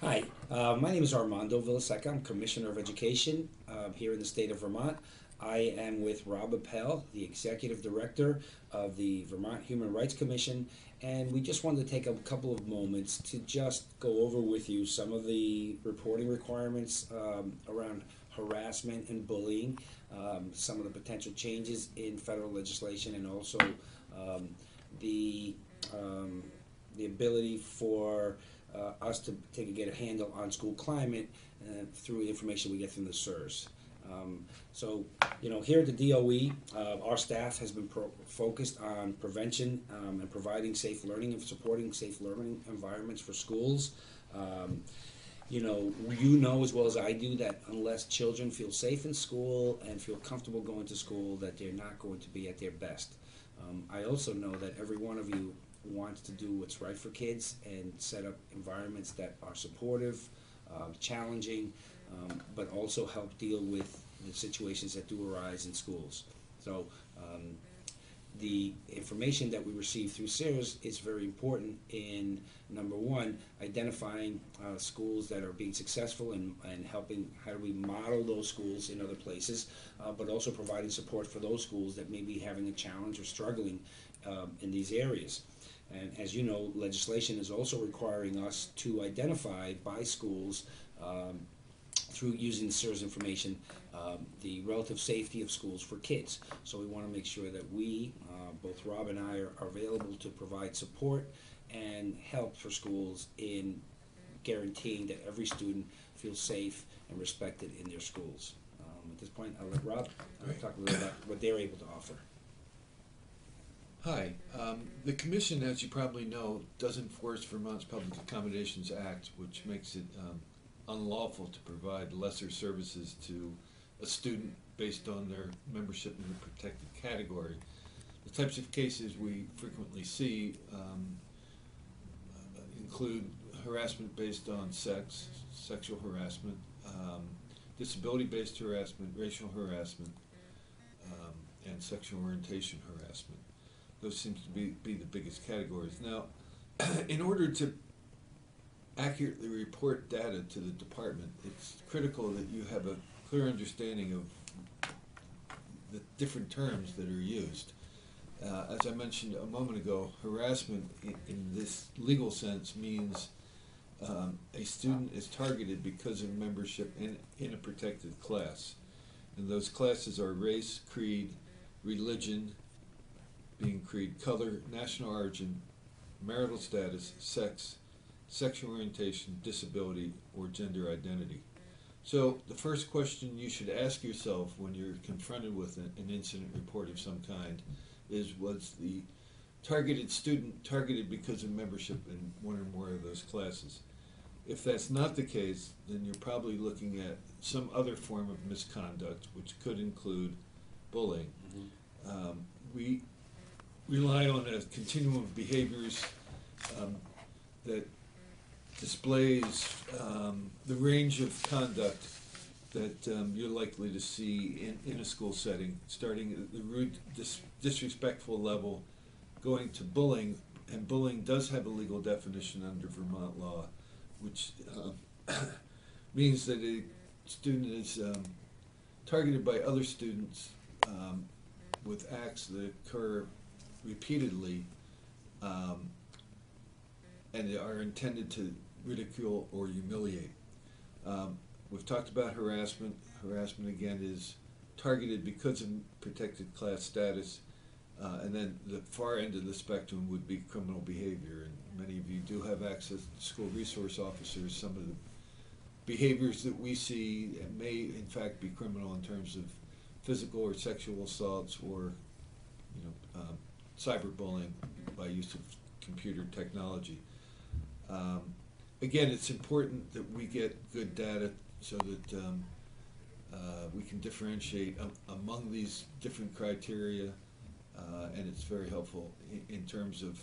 Hi, my name is Armando Villaseca. I'm Commissioner of Education here in the state of Vermont. I am with Rob Appel, the Executive Director of the Vermont Human Rights Commission, and we just wanted to take a couple of moments to just go over with you some of the reporting requirements around harassment and bullying, some of the potential changes in federal legislation, and also um, the um, the ability for us to get a handle on school climate through the information we get from the SERS. So, here at the DOE, our staff has been focused on prevention and providing safe learning and supporting safe learning environments for schools. Um, you know as well as I do that unless children feel safe in school and feel comfortable going to school, that they're not going to be at their best. I also know that every one of you wants to do what's right for kids and set up environments that are supportive, challenging, but also help deal with the situations that do arise in schools. So the information that we receive through SERS is very important in, number one, identifying schools that are being successful and helping how do we model those schools in other places, but also providing support for those schools that may be having a challenge or struggling in these areas. And as you know, legislation is also requiring us to identify by schools through using SERS information, the relative safety of schools for kids. So we want to make sure that we, both Rob and I, are available to provide support and help for schools in guaranteeing that every student feels safe and respected in their schools. At this point, I'll let Rob Great. talk a little about what they're able to offer. Hi. The Commission, as you probably know, does enforce Vermont's Public Accommodations Act, which makes it unlawful to provide lesser services to a student based on their membership in a protected category. The types of cases we frequently see include harassment based on sex, sexual harassment, disability-based harassment, racial harassment, and sexual orientation harassment. Those seem to be the biggest categories. Now, in order to accurately report data to the department, it's critical that you have a clear understanding of the different terms that are used. As I mentioned a moment ago, harassment in this legal sense means a student is targeted because of membership in a protected class. And those classes are race, creed, religion, being creed, color, national origin, marital status, sex, sexual orientation, disability, or gender identity. So the first question you should ask yourself when you're confronted with an incident report of some kind is, was the targeted student targeted because of membership in one or more of those classes? If that's not the case, then you're probably looking at some other form of misconduct, which could include bullying. We rely on a continuum of behaviors that displays the range of conduct that you're likely to see in a school setting, starting at the rude, disrespectful level, going to bullying, and bullying does have a legal definition under Vermont law, which means that a student is targeted by other students with acts that occur repeatedly and are intended to ridicule or humiliate. We've talked about harassment. Harassment, again, is targeted because of protected class status. And then the far end of the spectrum would be criminal behavior. And many of you do have access to school resource officers. Some of the behaviors that we see may, in fact, be criminal in terms of physical or sexual assaults or cyberbullying by use of computer technology. Again, it's important that we get good data so that we can differentiate among these different criteria, and it's very helpful in terms of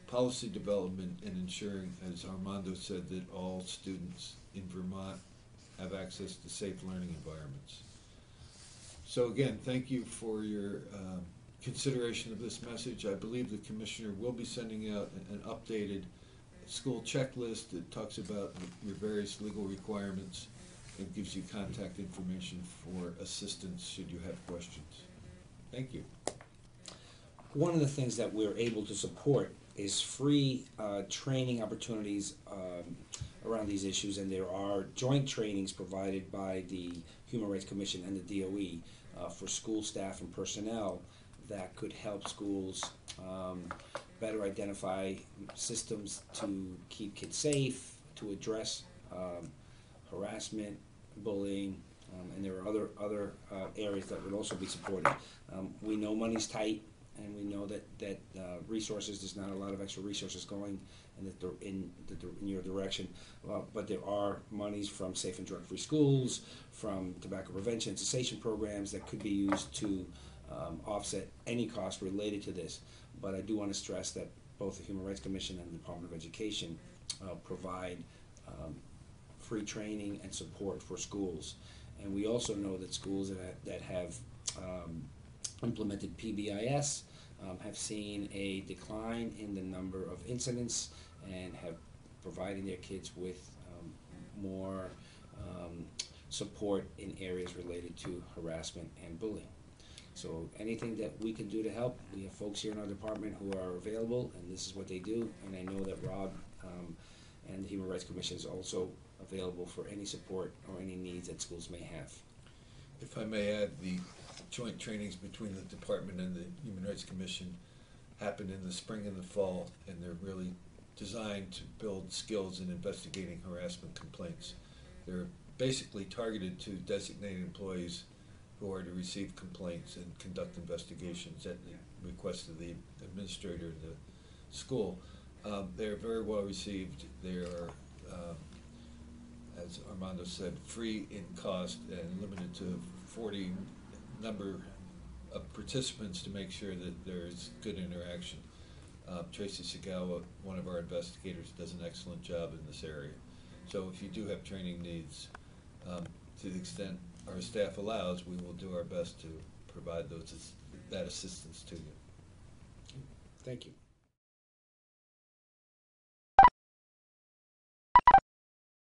policy development and ensuring, as Armando said, that all students in Vermont have access to safe learning environments. So again, thank you for your consideration of this message. I believe the Commissioner will be sending out an updated school checklist that talks about your various legal requirements and gives you contact information for assistance should you have questions. Thank you. One of the things that we're able to support is free training opportunities around these issues, and there are joint trainings provided by the Human Rights Commission and the DOE for school staff and personnel that could help schools better identify systems to keep kids safe, to address harassment, bullying, and there are other areas that would also be supported. We know money's tight, and we know that resources, there's not a lot of extra resources going in your direction, but there are monies from Safe and Drug-Free Schools, from tobacco prevention and cessation programs that could be used to offset any cost related to this. But I do want to stress that both the Human Rights Commission and the Department of Education provide free training and support for schools. And we also know that schools that have implemented PBIS have seen a decline in the number of incidents and have providing their kids with more support in areas related to harassment and bullying. So anything that we can do to help, we have folks here in our department who are available, and this is what they do. And I know that Rob and the Human Rights Commission is also available for any support or any needs that schools may have. If I may add, the joint trainings between the department and the Human Rights Commission happen in the spring and the fall, and they're really designed to build skills in investigating harassment complaints. They're basically targeted to designated employees who are to receive complaints and conduct investigations at the request of the administrator of the school. They're very well received. They are, as Armando said, free in cost and limited to 40 number of participants to make sure that there's good interaction. Tracy Sagawa, one of our investigators, does an excellent job in this area. So if you do have training needs, to the extent our staff allows, we will do our best to provide that assistance to you. Thank you.